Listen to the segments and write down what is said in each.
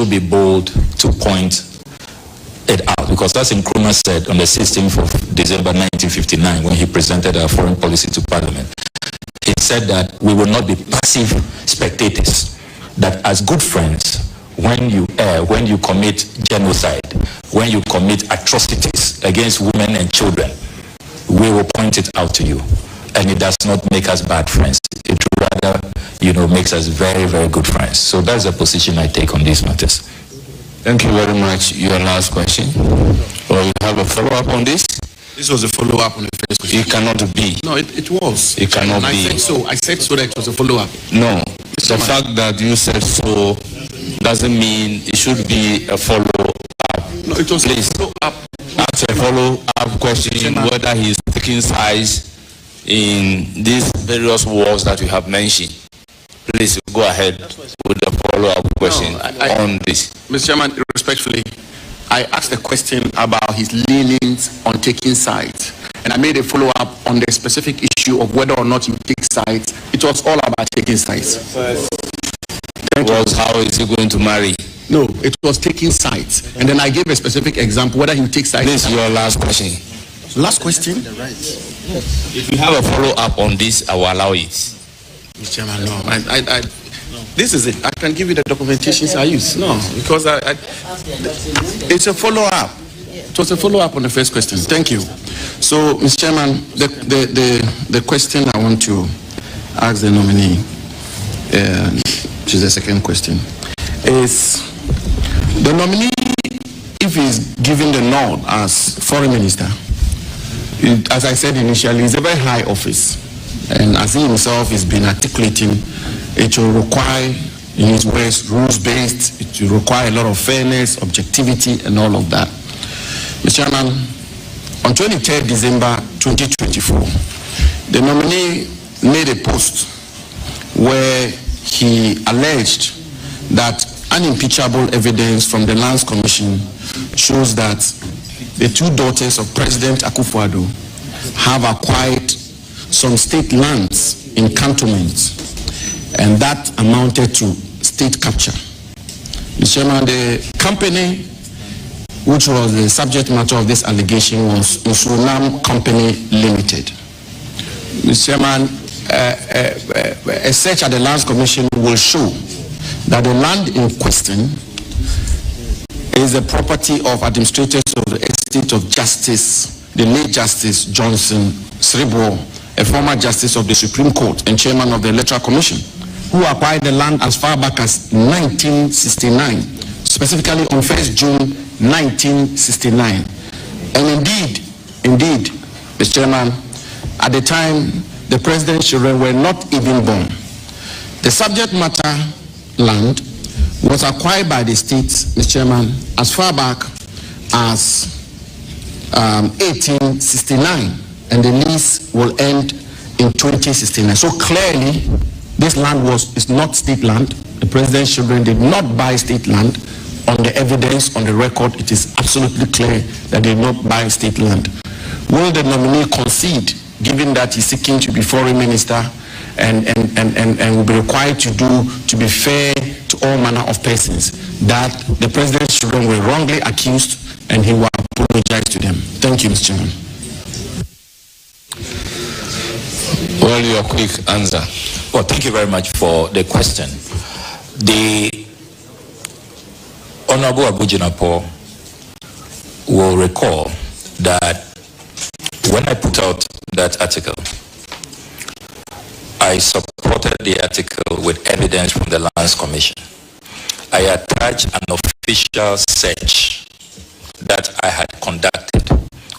should be bold to point it out, because as Nkrumah said on the 16th of December 1959, when he presented our foreign policy to Parliament, he said that we will not be passive spectators, that as good friends, when you err, when you commit genocide, when you commit atrocities against women and children, we will point it out to you. And it does not make us bad friends. It rather, makes us very, very good friends. So that's the position I take on these matters. Thank you very much. Your last question. Or you have a follow-up on this? This was a follow-up on the first question. It cannot be. No, it was. It cannot be. I said so that it was a follow-up. No. The fact that you said so doesn't mean it should be a follow-up. No, it was Please, a follow-up. Ask a follow-up question whether he is taking sides in these various wars that we have mentioned. Please go ahead with the follow-up question on this. Mr. Chairman, respectfully, I asked a question about his leanings on taking sides, and I made a follow-up on the specific issue of whether or not he takes sides. It was all about taking sides. It was how is he going to marry? No, it was taking sides, and then I gave a specific example whether he takes sides. This is your last question. Last question. If you have a follow-up on this, I will allow it. Mr. Chairman, no. This is it. I can give you the documentations I use. No, because it's a follow-up. It was a follow-up on the first question. Thank you. So, Mr. Chairman, the question I want to ask the nominee, which is the second question, is the nominee, if he's given the nod as foreign minister, as I said initially, it's a very high office. And as he himself has been articulating, it will require, in his words, rules-based. It will require a lot of fairness, objectivity, and all of that. Mr. Chairman, on 23rd December 2024, the nominee made a post where he alleged that unimpeachable evidence from the Lands Commission shows that the two daughters of President Akufo-Addo have acquired some state lands in cantonments, and that amounted to state capture. Mr. Chairman, the company which was the subject matter of this allegation was Usunam Company Limited. Mr. Chairman, a search at the Lands Commission will show that the land in question is the property of administrators of the estate of Justice, the late Justice Johnson Sribo, a former Justice of the Supreme Court and Chairman of the Electoral Commission, who acquired the land as far back as 1969, specifically on 1st June 1969. And indeed, Mr. Chairman, at the time, the President's children were not even born. The subject matter land was acquired by the state, Mr. Chairman, as far back as 1869, and the lease will end in 2069. So clearly, this land is not state land. The President's children did not buy state land. On the evidence, on the record, it is absolutely clear that they did not buy state land. Will the nominee concede, given that he's seeking to be foreign minister and will be required to be fair to all manner of persons, that the President's children were wrongly accused and he will apologize to them? Thank you, Mr. Chairman. Well, your quick answer. Well, thank you very much for the question. The Honorable Abujinapo will recall that when I put out that article, I supported the article with evidence from the Lands Commission. I attached an official search that I had conducted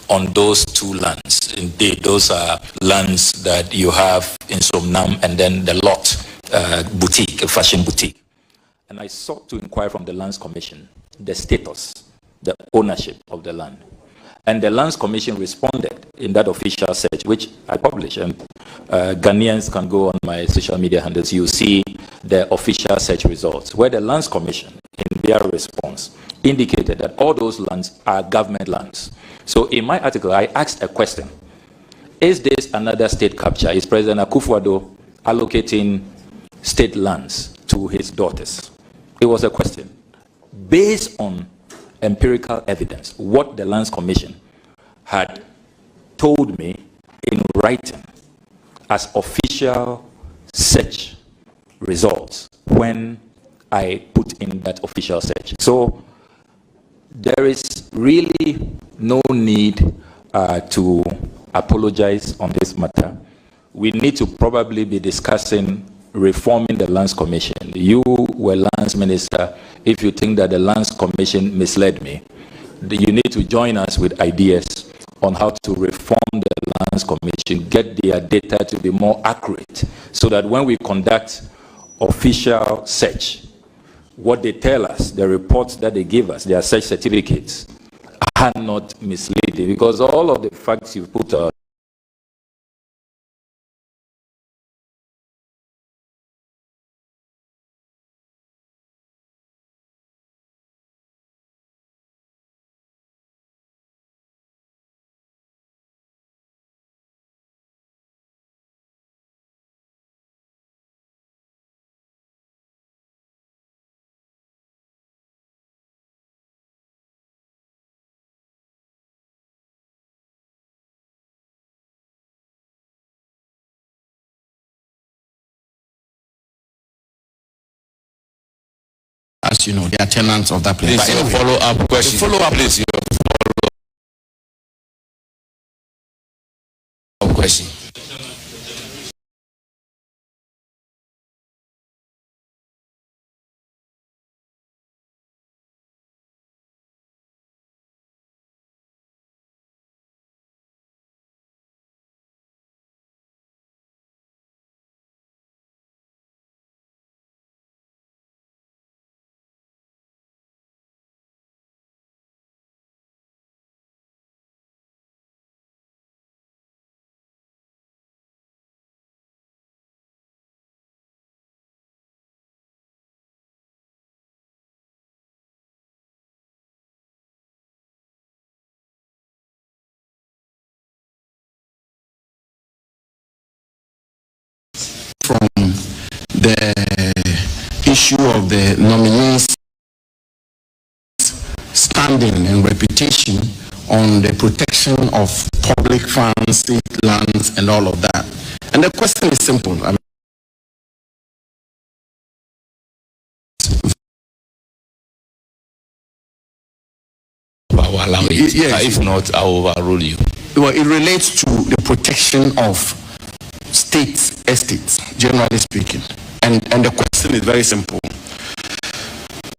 on those two lands. Indeed, those are lands that you have in Somnam and then the lot boutique, a fashion boutique. And I sought to inquire from the Lands Commission the status, the ownership of the land. And the Lands Commission responded in that official search, which I published. And Ghanaians can go on my social media handles. You see the official search results, where the Lands Commission, in their response, indicated that all those lands are government lands. So in my article, I asked a question. Is this another state capture? Is President Akufo-Addo allocating state lands to his daughters? It was a question. based on empirical evidence, what the Lands Commission had told me in writing as official search results when I put in that official search. So there is really no need to apologize on this matter. We need to probably be discussing reforming the Lands Commission. You were Lands Minister. If you think that the Lands Commission misled me, you need to join us with ideas on how to reform the Lands Commission, get their data to be more accurate, so that when we conduct official search, what they tell us, the reports that they give us, their search certificates, are not misleading, because all of the facts you put out as you know, they are tenants of that place. Please, your follow-up question. Follow-up, please, your follow-up question. From the issue of the nominees' standing and reputation on the protection of public funds, state lands, and all of that. And the question is simple. I mean, Allow it. Yes. If not, I will overrule you. well, it relates to the protection of state estates, generally speaking. And the question is very simple.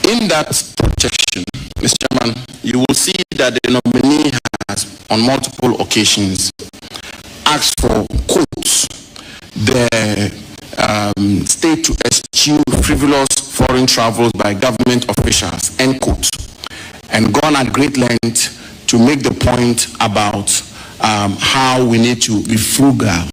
In that protection, Mr. Chairman, you will see that the nominee has, on multiple occasions, asked for quotes the state to eschew frivolous foreign travels by government officials, end quote, and gone at great length to make the point about how we need to be frugal.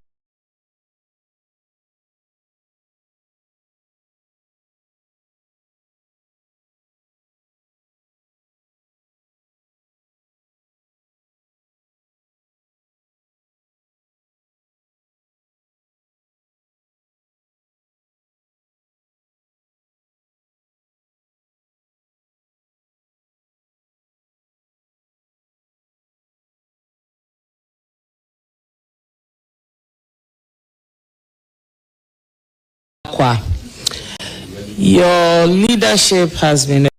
Your leadership has been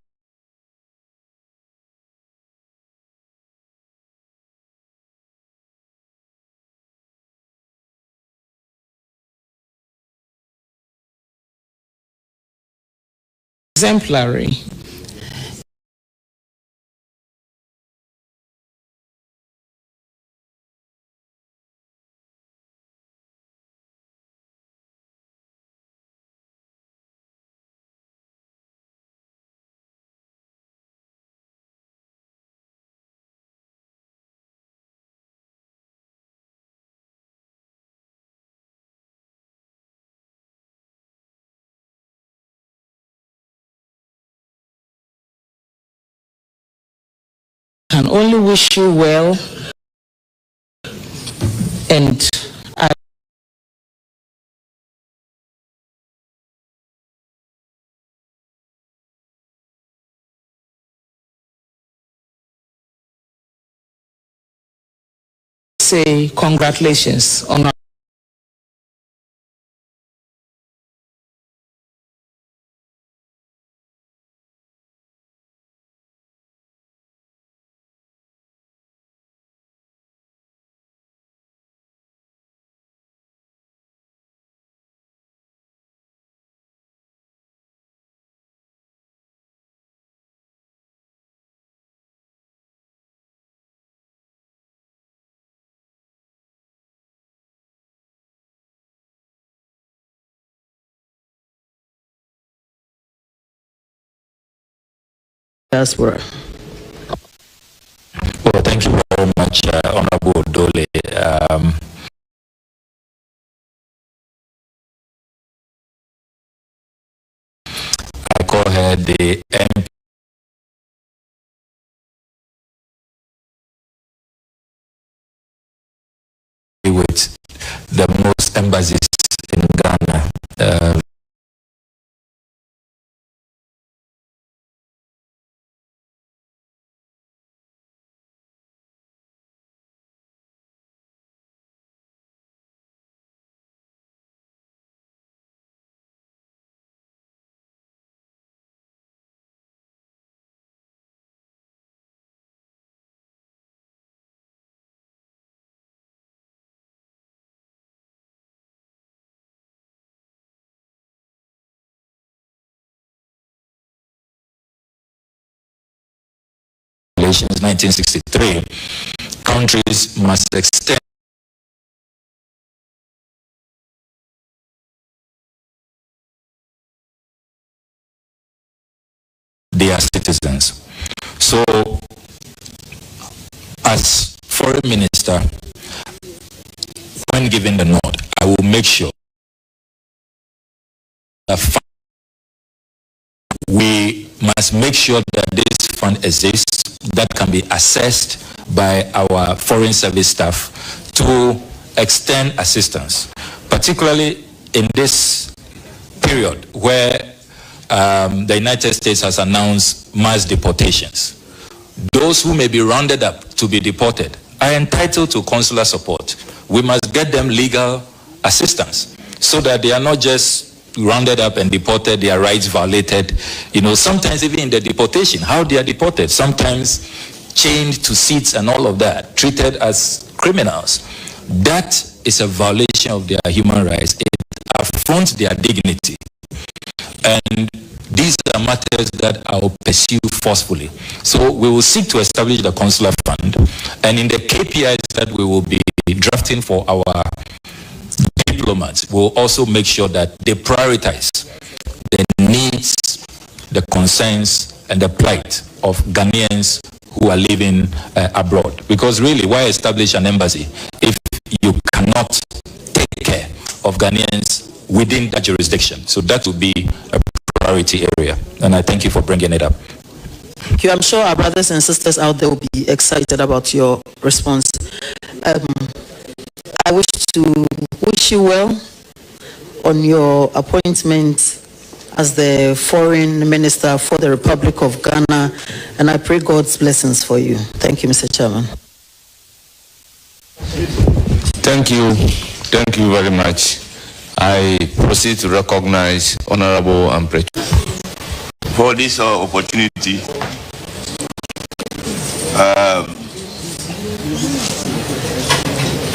exemplary. Can only wish you well, and say congratulations on diaspora. Well, thank you very much, Honorable Dole. I call her the MP with the most embassies in Ghana. Regulations 1963, countries must extend their citizens. So, as foreign minister, when given the nod, I will make sure that we must make sure that this fund exists, that can be assessed by our foreign service staff to extend assistance, particularly in this period where the United States has announced mass deportations. Those who may be rounded up to be deported are entitled to consular support. We must get them legal assistance so that they are not just rounded up and deported, their rights violated. You know, sometimes even in the deportation, how they are deported, sometimes chained to seats and all of that, treated as criminals. That is a violation of their human rights. It affronts their dignity. And these are matters that I will pursue forcefully. So we will seek to establish the consular fund, and in the KPIs that we will be drafting for our diplomats, we'll also make sure that they prioritize the needs, the concerns, and the plight of Ghanaians who are living abroad. Because really, why establish an embassy if you cannot take care of Ghanaians within that jurisdiction? So that will be a priority area, and I thank you for bringing it up. Thank you. I'm sure our brothers and sisters out there will be excited about your response. I wish to wish you well on your appointment as the Foreign Minister for the Republic of Ghana, and I pray God's blessings for you. Thank you, Mr. Chairman. Thank you very much. I proceed to recognize Honorable Amprecho for this opportunity.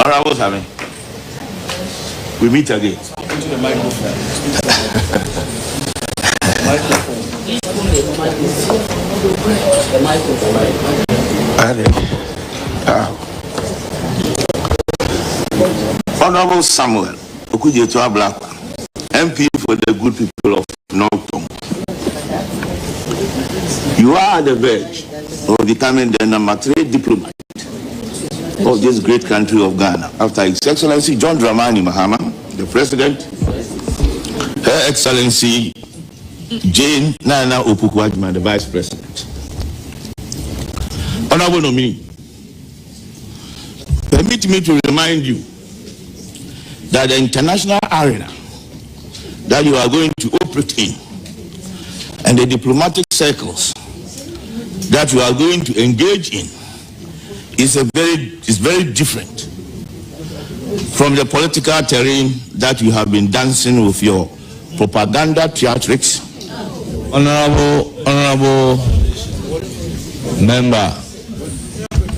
Honorable Sami, we meet again. Honorable Samuel Okudzeto Ablakwa, MP for the good people of Northern. You are at the verge of becoming the number 3 diplomat of this great country of Ghana, after His Excellency John Dramani Mahama, the President, Her Excellency Jane Nana Opoku-Agyeman, the Vice President. Honorable nominee, permit me to remind you that the international arena that you are going to operate in and the diplomatic circles that you are going to engage in is very different from the political terrain that you have been dancing with your propaganda theatrics. Honorable member,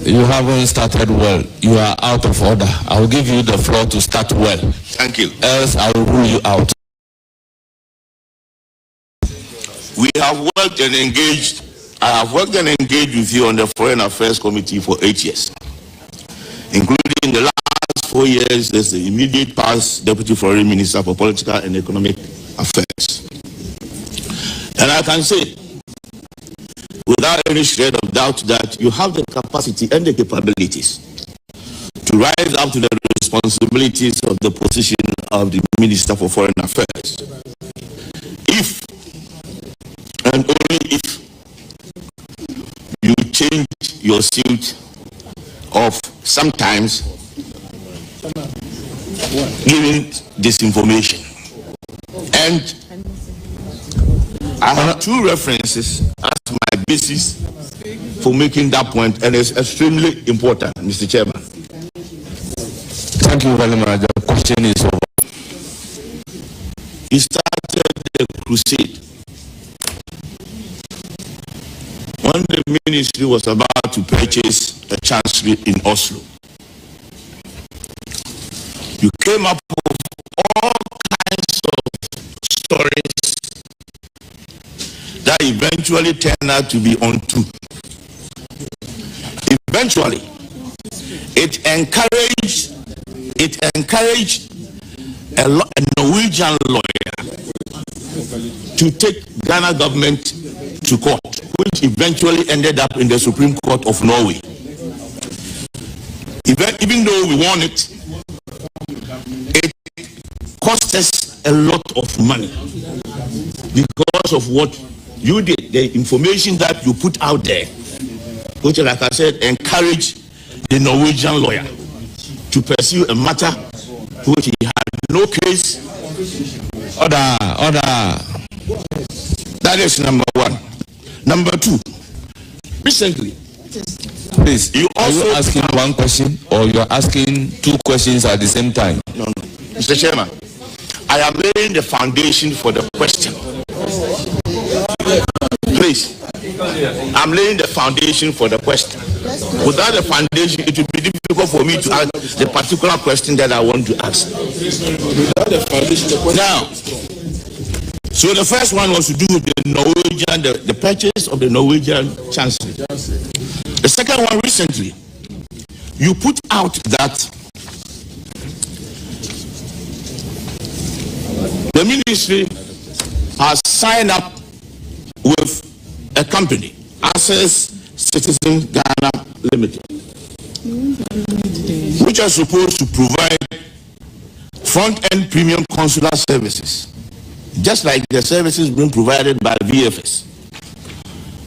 you haven't started well. You are out of order. I will give you the floor to start well. Thank you. Else I will rule you out. We have worked and engaged. I have worked and engaged with you on the Foreign Affairs Committee for 8 years, including the last 4 years as the immediate past Deputy Foreign Minister for Political and Economic Affairs. And I can say, without any shred of doubt, that you have the capacity and the capabilities to rise up to the responsibilities of the position of the Minister for Foreign Affairs. If, and only if, you change your suit of sometimes giving disinformation. And I have two references as my basis for making that point, and it's extremely important, Mr. Chairman. Thank you very much. The question is over. He started the crusade when the ministry was about to purchase a chancellery in Oslo. You came up with all kinds of stories that eventually turned out to be untrue. Eventually, it encouraged a Norwegian lawyer to take Ghana government to court, which eventually ended up in the Supreme Court of Norway. Even though we won it, it cost us a lot of money because of what you did, the information that you put out there, which, like I said, encouraged the Norwegian lawyer to pursue a matter which he had no case. Order. That is number one. Number two, recently, please, you also are you asking one question or you're asking two questions at the same time? No. Mr. Chairman, I am laying the foundation for the question. Please, I'm laying the foundation for the question. Without the foundation, it would be difficult for me to ask the particular question that I want to ask. Without the foundation, the question. Now, so the first one was to do with the Norwegian, the purchase of the Norwegian chancellery. The second one, recently, you put out that the ministry has signed up with a company, Access Citizen Ghana Limited, which are supposed to provide front-end premium consular services, just like the services being provided by VFS.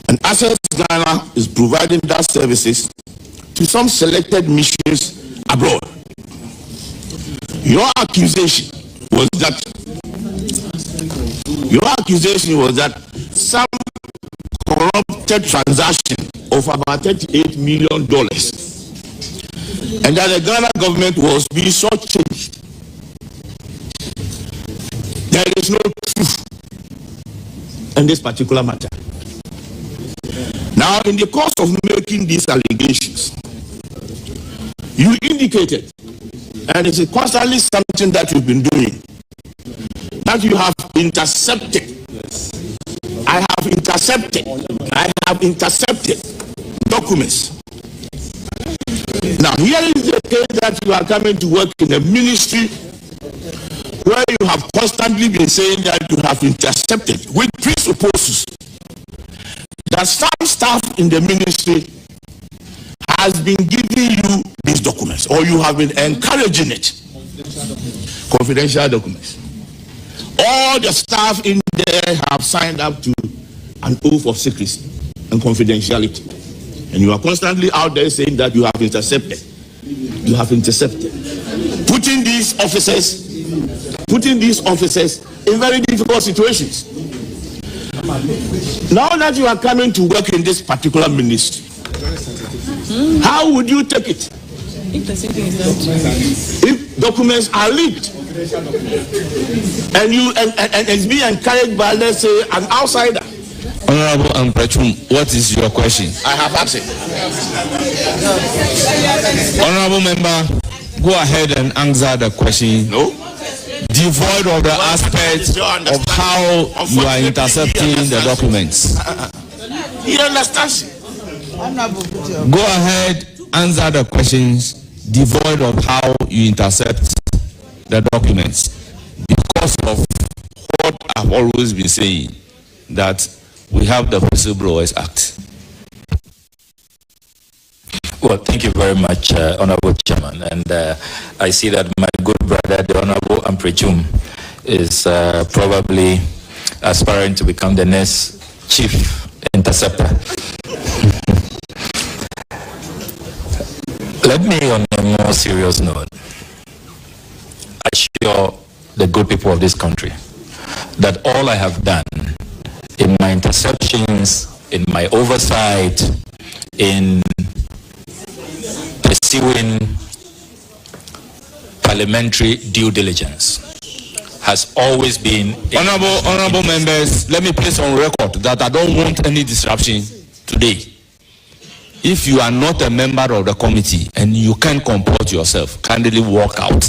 And Access Ghana is providing that services to some selected missions abroad. Your accusation was that some corrupted transaction of about $38 million, and that the Ghana government was being shortchanged. There is no truth in this particular matter. Now, in the course of making these allegations, you indicated, and it's constantly something that you've been doing, that you have intercepted. I have intercepted documents. Now, here is the case that you are coming to work in a ministry where you have constantly been saying that you have intercepted, which presupposes that some staff in the ministry has been giving you these documents, or you have been encouraging it. Confidential documents. All the staff in there have signed up to an oath of secrecy and confidentiality. And you are constantly out there saying that you have intercepted. You have intercepted. Putting these officers in very difficult situations. Now that you are coming to work in this particular ministry, how would you take it If documents are leaked, and it's being encouraged by, let's say, an outsider. Honorable Amprechum, what is your question? I have asked it. Honorable member, go ahead and answer the question. No. Devoid of the aspect of how you are intercepting the documents. He understands. Go ahead, answer the questions devoid of how you intercept the documents. Because of what I've always been saying, that we have the Whistleblowers Act. Well, thank you very much, Honorable Chairman. And I see that my good brother, the Honorable Amprechum, is probably aspiring to become the next chief interceptor. Let me, on a more serious note, assure the good people of this country that all I have done in my interceptions, in my oversight, in pursuing parliamentary due diligence has always been... Honorable members, let me place on record that I don't want any disruption today. If you are not a member of the committee and you can't comport yourself, kindly walk out.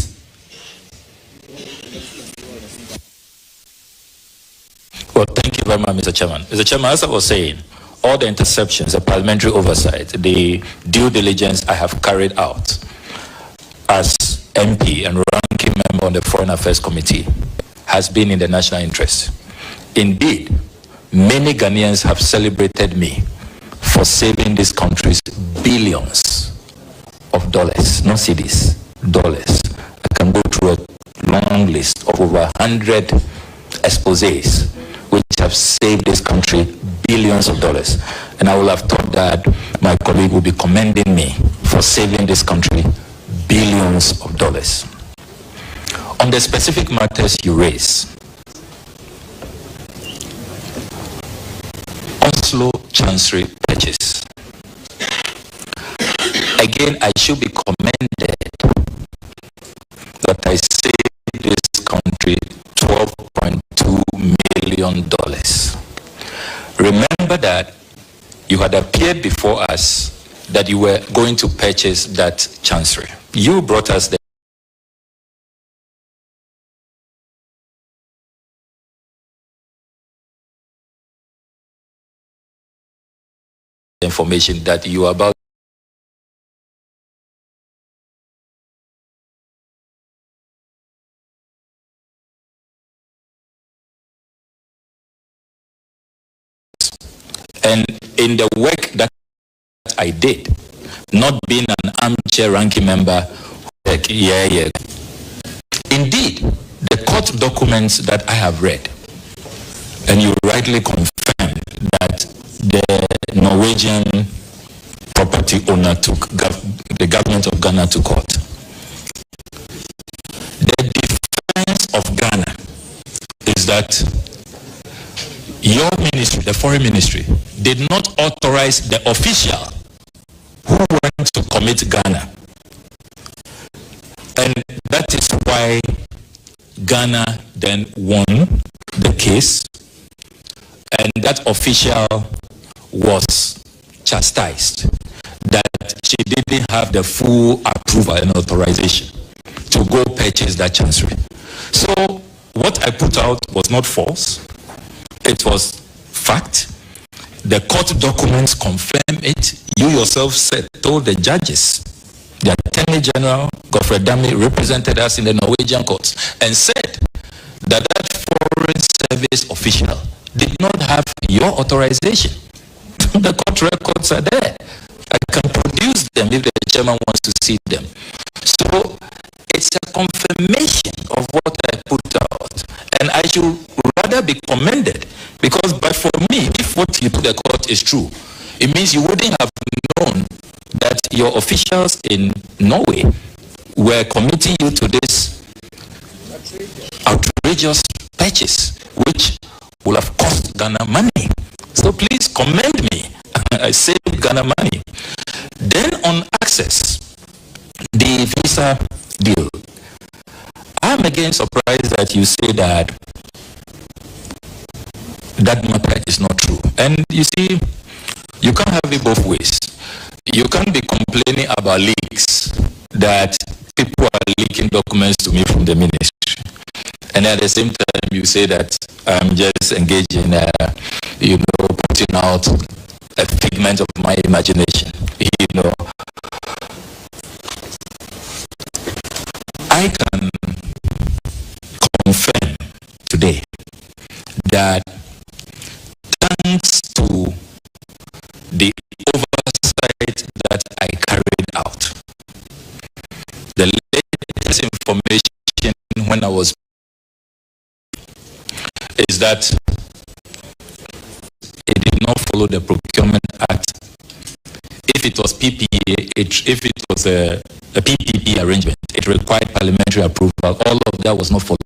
Well, thank you very much, Mr. Chairman. Mr. Chairman, as I was saying, all the interceptions, the parliamentary oversight, the due diligence I have carried out as MP and ranking member on the Foreign Affairs Committee has been in the national interest. Indeed, many Ghanaians have celebrated me for saving this country's billions of dollars, not cedis, dollars. I can go through a long list of over 100 exposés which have saved this country billions of dollars. And I will have thought that my colleague will be commending me for saving this country billions of dollars. On the specific matters you raise, Oslo Chancery purchase. Again, I should be commended that I saved this country $12.2 million. Remember that you had appeared before us that you were going to purchase that chancery. You brought us the information that you are about and in the work that I did, not being an armchair ranking member, indeed, the court documents that I have read, and you rightly confirmed that the Norwegian property owner took the government of Ghana to court. The defense of Ghana is that your ministry, the foreign ministry, did not authorize the official who went to commit Ghana. And that is why Ghana then won the case, and that official was chastised that she didn't have the full approval and authorization to go purchase that chancery. So what I put out was not false, it was fact. The court documents confirm it. You yourself told the judges, the Attorney General, Godfrey Dami, represented us in the Norwegian courts and said that that foreign service official did not have your authorization. The court records are there. I can produce them if the chairman wants to see them. So it's a confirmation of what I put out. And I should rather be commended, because but for me, if what you put the court is true, it means you wouldn't have known that your officials in Norway were committing you to this outrageous purchase, which will have cost Ghana money. So please commend me. I saved Ghana money. Then on access, the again surprised that you say that that matter is not true. And you see, you can't have it both ways. You can't be complaining about leaks, that people are leaking documents to me from the ministry, and at the same time you say that I'm just engaged in, putting out a figment of my imagination. I can confirm today that thanks to the oversight that I carried out, the latest information when I was is that it did not follow the Procurement Act. If it was PPA, if it was a PPP arrangement, it required parliamentary approval. All of that was not followed.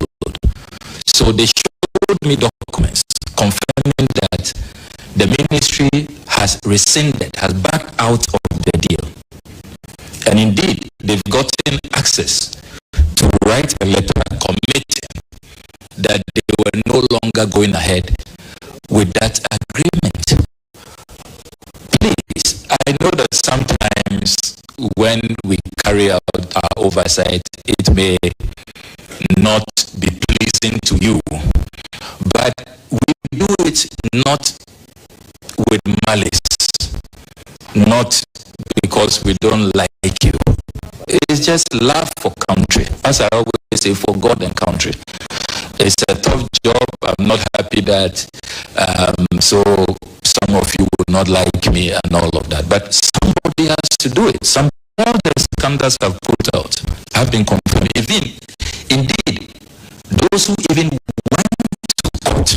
So they showed me documents confirming that the ministry has rescinded, has backed out of the deal. And indeed, they've gotten access to write a letter committing that they were no longer going ahead with that agreement. Please, I know that sometimes when we carry out our oversight, it may not be pleasing to you, but we do it not with malice, not because we don't like you. It's just love for country. As I always say, for God and country. It's a tough job. I'm not happy that so some of you would not like me and all of that. But somebody has to do it. Some all the scandals have put out have been confirmed. Indeed, those who even went to court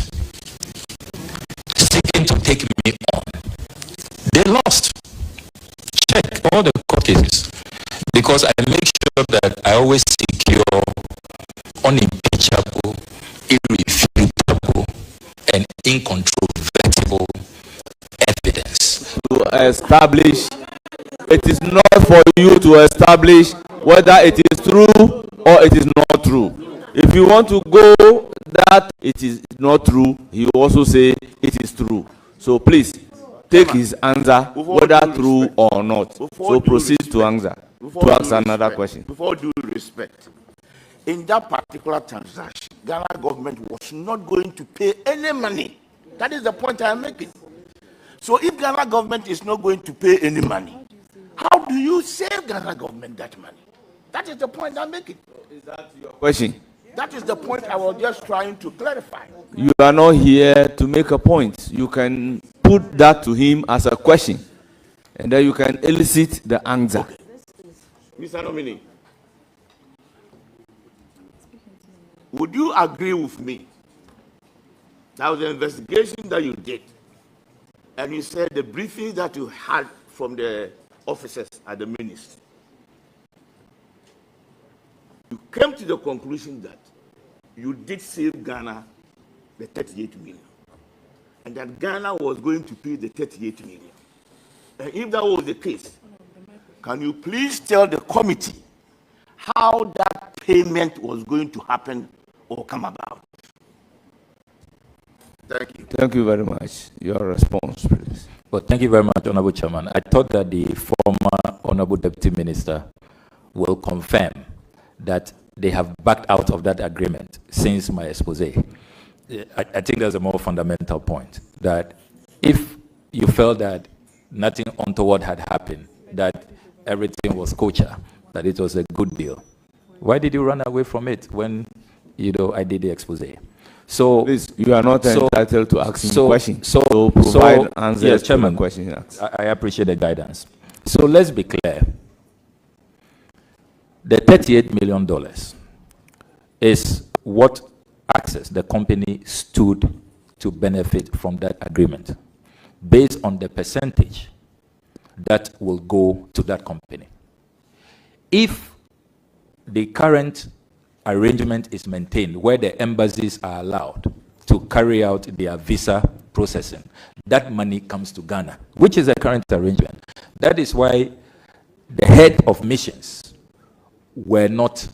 seeking to take me on, they lost. Check all the court cases, because I make sure that I always secure unimpeachable, irrefutable, and incontrovertible evidence. To establish, it is not for you to establish whether it is true or it is not true. If you want to go that it is not true, he also say it is true. So please take his answer, whether true or not. So proceed to answer. To ask another question. Before due respect, in that particular transaction, Ghana government was not going to pay any money. That is the point I am making. So if Ghana government is not going to pay any money, how do you save Ghana government that money? That is the point I'm making. Is that your question? That is the point I was just trying to clarify. You are not here to make a point. You can put that to him as a question, and then you can elicit the answer. Okay. Mr. Nominee, would you agree with me that was the investigation that you did, and you said the briefing that you had from the officers at the ministry, you came to the conclusion that you did save Ghana the 38 million, and that Ghana was going to pay the 38 million. And if that was the case, can you please tell the committee how that payment was going to happen or come about? Thank you. Thank you very much. Your response, please. Well, thank you very much, Honorable Chairman. I thought that the former Honorable Deputy Minister will confirm that they have backed out of that agreement since my expose. I think there's a more fundamental point, that if you felt that nothing untoward had happened, that everything was kosher, that it was a good deal, why did you run away from it when I did the expose? So please, you are not entitled to ask him questions. So provide answers, yes, Chairman, to the question. I appreciate the guidance. So let's be clear. The $38 million is what Access, the company, stood to benefit from that agreement, based on the percentage that will go to that company. If the current arrangement is maintained, where the embassies are allowed to carry out their visa processing, that money comes to Ghana, which is the current arrangement. That is why the head of missions were not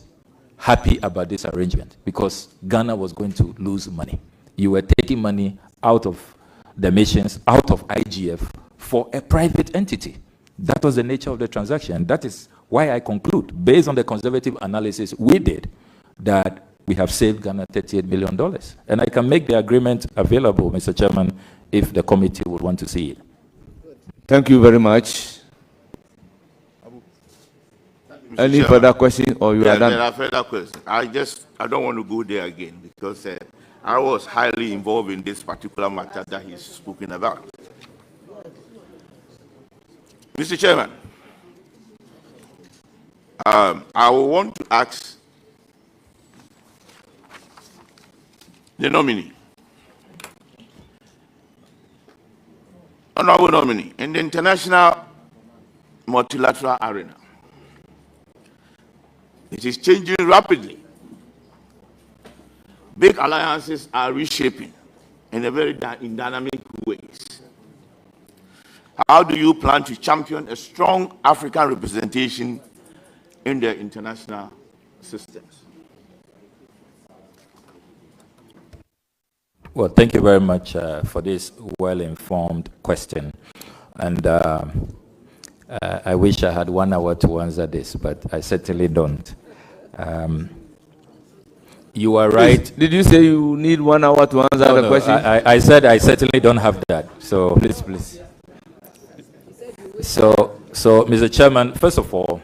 happy about this arrangement because Ghana was going to lose money. You were taking money out of the missions, out of IGF for a private entity. That was the nature of the transaction. That is why I conclude, based on the conservative analysis we did, that we have saved Ghana $38 million. And I can make the agreement available, Mr. Chairman, if the committee would want to see it. Thank you very much. Any further question, or you are done? There are further questions. I don't want to go there again because I was highly involved in this particular matter that he's spoken about. Mr. Chairman, I will want to ask the nominee, honorable nominee, in the international multilateral arena. It is changing rapidly. Big alliances are reshaping in a very dynamic ways. How do you plan to champion a strong African representation in the international systems? Well, thank you very much for this well-informed question. And I wish I had 1 hour to answer this, but I certainly don't. You are right. Did you say you need 1 hour to answer the question? I said I certainly don't have that. So please. So, Mr. Chairman, first of all,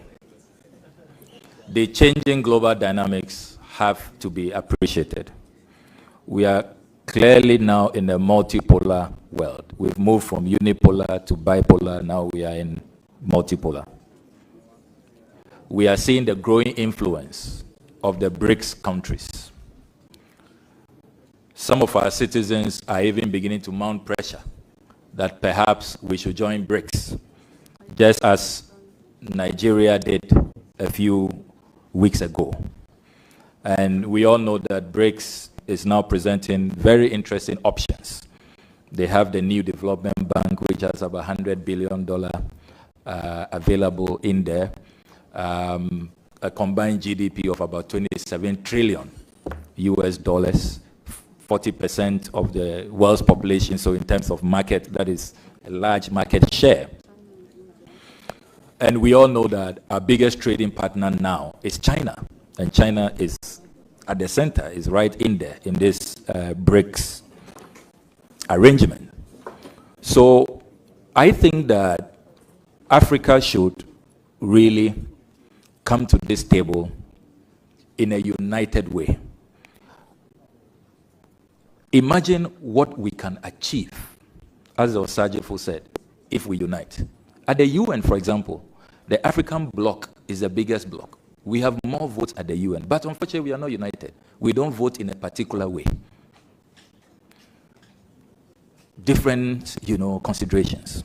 the changing global dynamics have to be appreciated. We are clearly now in a multipolar world. We've moved from unipolar to bipolar. Now we are in multipolar. We are seeing the growing influence of the BRICS countries. Some of our citizens are even beginning to mount pressure that perhaps we should join BRICS, just as Nigeria did a few weeks ago. And we all know that BRICS is now presenting very interesting options. They have the new development bank, which has about $100 billion available in there, a combined GDP of about 27 trillion US dollars, 40% of the world's population. So in terms of market, that is a large market share. And we all know that our biggest trading partner now is China. And China is at the center, is right in there in this BRICS arrangement. So I think that Africa should really come to this table in a united way. Imagine what we can achieve, as Osajefo said, if we unite. At the UN, for example, the African bloc is the biggest bloc. We have more votes at the UN, but unfortunately we are not united. We don't vote in a particular way. Different, considerations.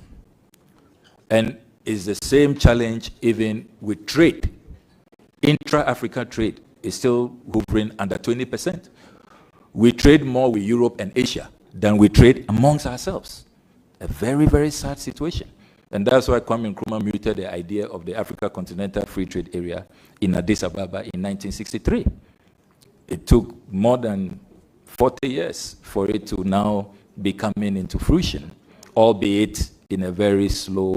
And it's the same challenge even with trade. Intra-Africa trade is still hovering under 20%. We trade more with Europe and Asia than we trade amongst ourselves. A very, very sad situation. And that's why Kwame Nkrumah muted the idea of the Africa Continental Free Trade Area in Addis Ababa in 1963. It took more than 40 years for it to now be coming into fruition, albeit in a very slow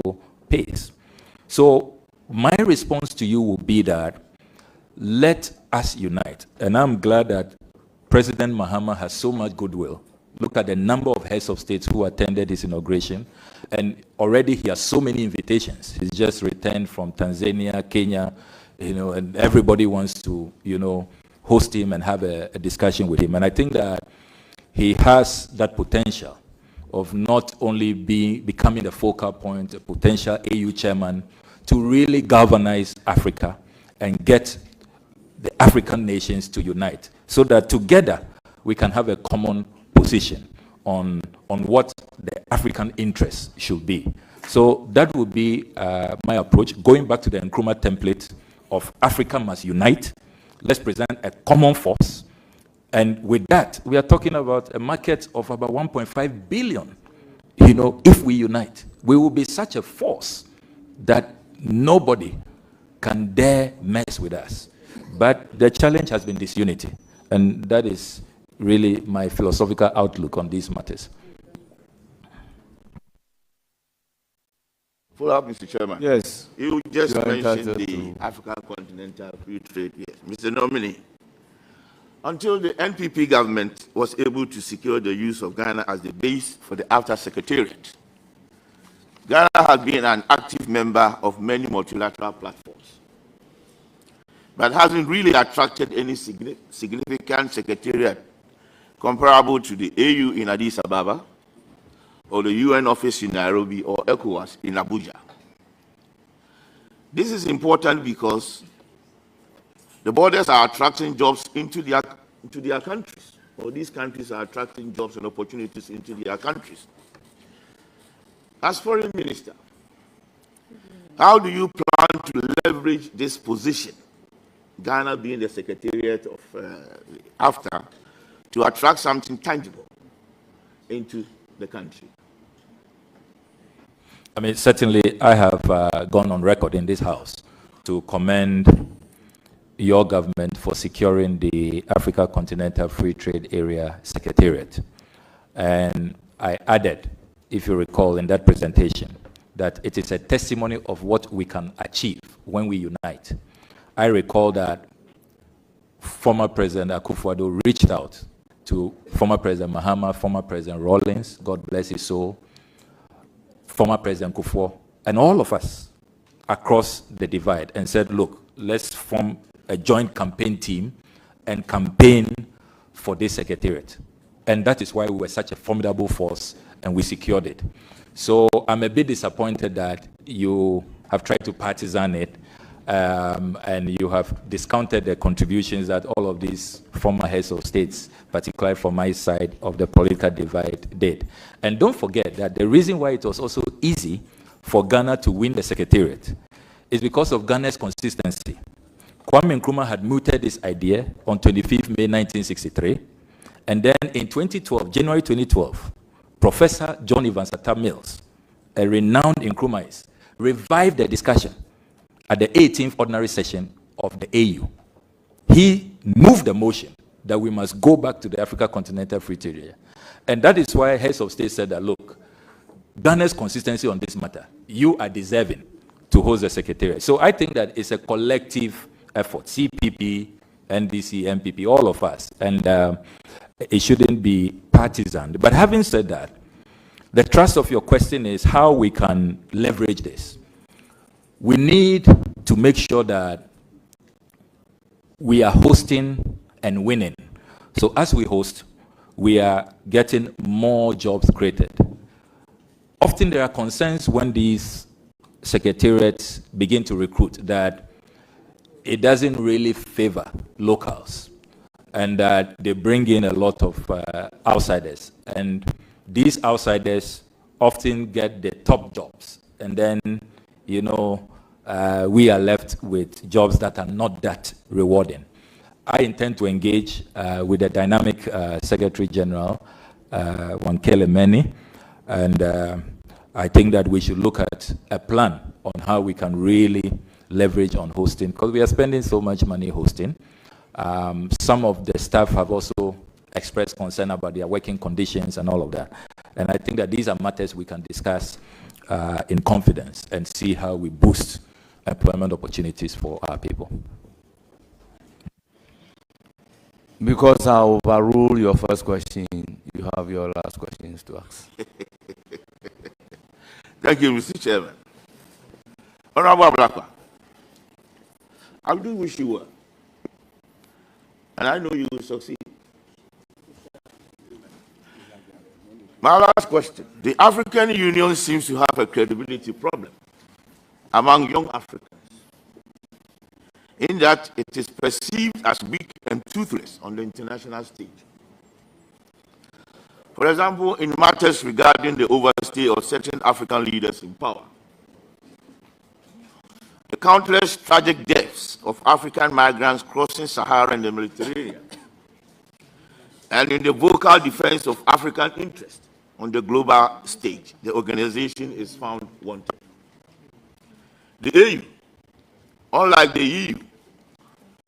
pace. So my response to you will be that let us unite. And I'm glad that President Mahama has so much goodwill. Look at the number of heads of states who attended his inauguration. And already he has so many invitations. He's just returned from Tanzania, Kenya, and everybody wants to, host him and have a discussion with him. And I think that he has that potential of not only becoming the focal point, a potential AU chairman, to really galvanize Africa and get the African nations to unite so that together we can have a common position on what the African interests should be. So that would be my approach, going back to the Nkrumah template of Africa must unite. Let's present a common force. And with that, we are talking about a market of about 1.5 billion. If we unite, we will be such a force that nobody can dare mess with us. But the challenge has been disunity, and that is really my philosophical outlook on these matters. Follow up, Mr. Chairman. Yes. You just You mentioned the to... African Continental Free Trade. Yes, Mr. Nominee. Until the NPP government was able to secure the use of Ghana as the base for the After Secretariat, Ghana has been an active member of many multilateral platforms, but hasn't really attracted any significant secretariat comparable to the AU in Addis Ababa, or the UN office in Nairobi, or ECOWAS in Abuja. This is important because the borders are attracting jobs into their countries, or these countries are attracting jobs and opportunities into their countries. As Foreign Minister, how do you plan to leverage this position, Ghana being the Secretariat of AFTA, to attract something tangible into the country? I mean, certainly I have gone on record in this House to commend your government for securing the Africa Continental Free Trade Area Secretariat. And I added, if you recall in that presentation, that it is a testimony of what we can achieve when we unite. I recall that former President Akufo-Addo reached out to former President Mahama, former President Rawlings, God bless his soul, former President Kufuor, and all of us across the divide, and said, look, let's form a joint campaign team and campaign for this secretariat. And that is why we were such a formidable force and we secured it. So I'm a bit disappointed that you have tried to partisan it and you have discounted the contributions that all of these former heads of states, particularly from my side of the political divide, did. And don't forget that the reason why it was also easy for Ghana to win the secretariat is because of Ghana's consistency. Kwame Nkrumah had mooted this idea on 25th May 1963, and then in 2012, January 2012, Professor John Evans Atta Mills, a renowned Nkrumahist, revived the discussion at the 18th ordinary session of the AU. He moved the motion that we must go back to the Africa Continental Free Trade Area. And that is why heads of state said that, look, Ghana's consistency on this matter, you are deserving to host the secretariat. So I think that it's a collective effort, CPP, NDC, MPP, all of us, and it shouldn't be partisan. But having said that, the thrust of your question is how we can leverage this. We need to make sure that we are hosting and winning. So as we host, we are getting more jobs created. Often there are concerns when these secretariats begin to recruit that it doesn't really favor locals and that they bring in a lot of outsiders. And these outsiders often get the top jobs. And then, you know, we are left with jobs that are not that rewarding. I intend to engage with the dynamic Secretary General, Wankele Meni, and I think that we should look at a plan on how we can really leverage on hosting, because we are spending so much money hosting. Some of the staff have also expressed concern about their working conditions and all of that. And I think that these are matters we can discuss in confidence and see how we boost employment opportunities for our people. Because I overrule your first question, you have your last questions to ask. Thank you, Mr. Chairman. Honorable Ablakwa, I do wish you well, and I know you will succeed. My last question. The African Union seems to have a credibility problem among young Africans, in that it is perceived as weak and toothless on the international stage. For example, in matters regarding the overstay of certain African leaders in power, the countless tragic deaths of African migrants crossing Sahara and the Mediterranean, and in the vocal defense of African interest on the global stage, the organization is found wanting. The AU, unlike the EU,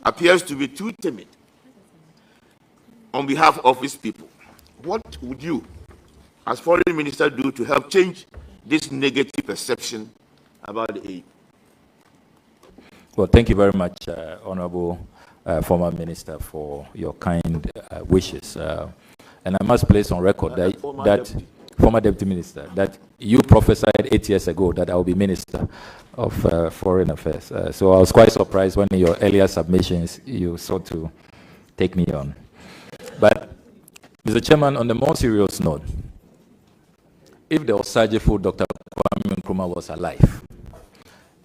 appears to be too timid on behalf of his people. What would you, as foreign minister, do to help change this negative perception about the AU? Well, thank you very much, Honorable former minister, for your kind wishes. And I must place on record that former deputy minister, that you prophesied 8 years ago that I will be minister of foreign affairs. So I was quite surprised when in your earlier submissions you sought to take me on. But, Mr. Chairman, on the more serious note, if the Osagefo Dr. Kwame Nkrumah was alive,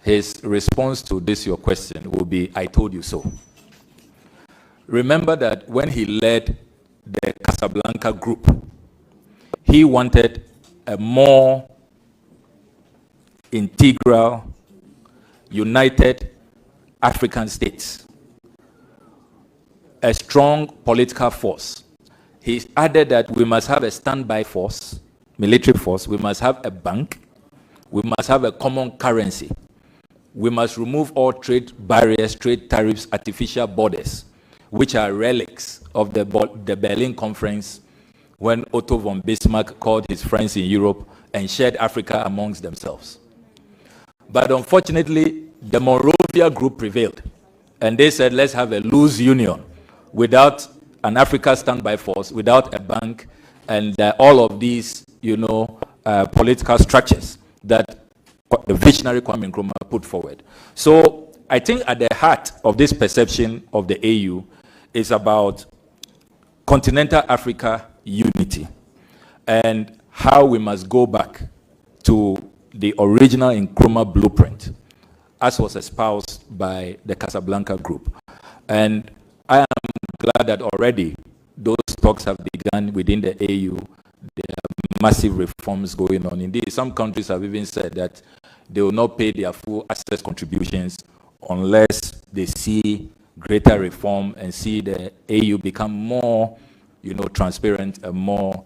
his response to this, your question, will be, I told you so. Remember that when he led the Casablanca group, he wanted a more integral, united African states, a strong political force. He added that we must have a standby force, military force, we must have a bank, we must have a common currency, we must remove all trade barriers, trade tariffs, artificial borders, which are relics of the Berlin Conference when Otto von Bismarck called his friends in Europe and shared Africa amongst themselves. But unfortunately, the Monrovia group prevailed, and they said, let's have a loose union without an Africa standby force, without a bank, and all of these, political structures that the visionary Kwame Nkrumah put forward. So I think at the heart of this perception of the AU is about continental Africa unity and how we must go back to the original Nkrumah blueprint as was espoused by the Casablanca group. And I am glad that already those talks have begun within the AU. There are massive reforms going on. Indeed, some countries have even said that they will not pay their full access contributions unless they see greater reform and see the AU become more, transparent and more,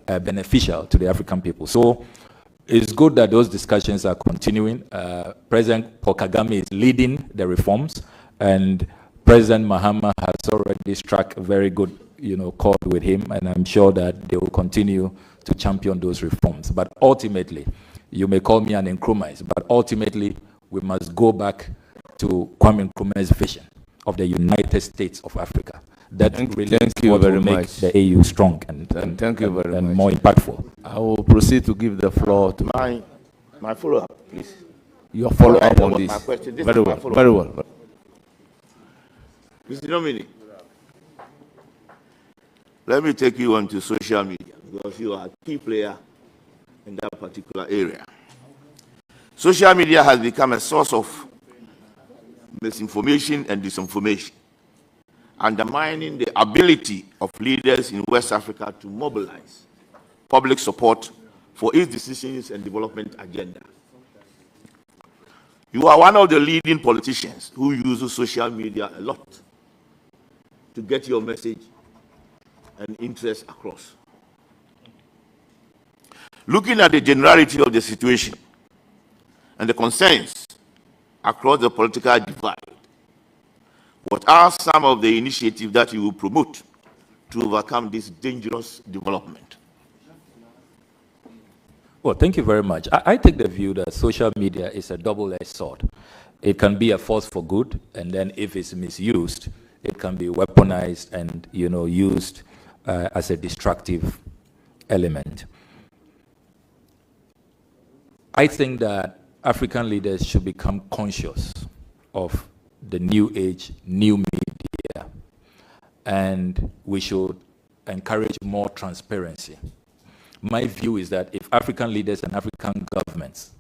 beneficial to the African people. So it's good that those discussions are continuing. President Paul Kagame is leading the reforms, and President Mahama has already struck a very good, chord with him, and I'm sure that they will continue to champion those reforms. But ultimately, you may call me an Nkrumahist, but ultimately, we must go back to Kwame Nkrumah's vision of the United States of Africa. That really is what will make the AU strong and thank you very much. More impactful. I will proceed to give the floor to my follow-up, please. Your follow-up on this. My question. This very is well, my follow-up. very well. Mr. Dominic, let me take you on to social media because you are a key player in that particular area. Social media has become a source of misinformation and disinformation, undermining the ability of leaders in West Africa to mobilize public support for its decisions and development agenda. You are one of the leading politicians who uses social media a lot to get your message and interest across. Looking at the generality of the situation and the concerns across the political divide, what are some of the initiatives that you will promote to overcome this dangerous development? Well, thank you very much. I take the view that social media is a double-edged sword. It can be a force for good, and then if it's misused, it can be weaponized and, used as a destructive element. I think that African leaders should become conscious of the new age, new media, and we should encourage more transparency. My view is that if African leaders and African governments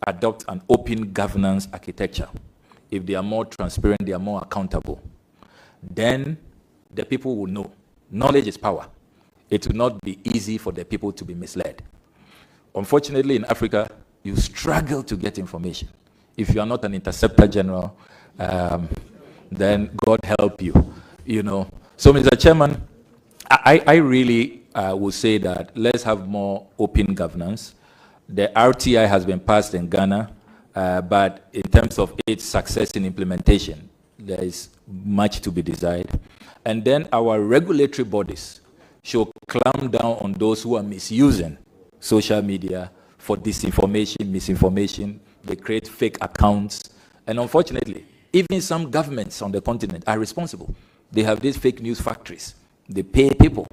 adopt an open governance architecture, if they are more transparent, they are more accountable, then the people will know. Knowledge is power. It will not be easy for the people to be misled. Unfortunately, in Africa, you struggle to get information. If you are not an interceptor general, then God help you, So, Mr. Chairman, I really will say that let's have more open governance. The RTI has been passed in Ghana, but in terms of its success in implementation, there is much to be desired. And then our regulatory bodies should clamp down on those who are misusing social media for disinformation, misinformation. They create fake accounts. And unfortunately, even some governments on the continent are responsible. They have these fake news factories. They pay people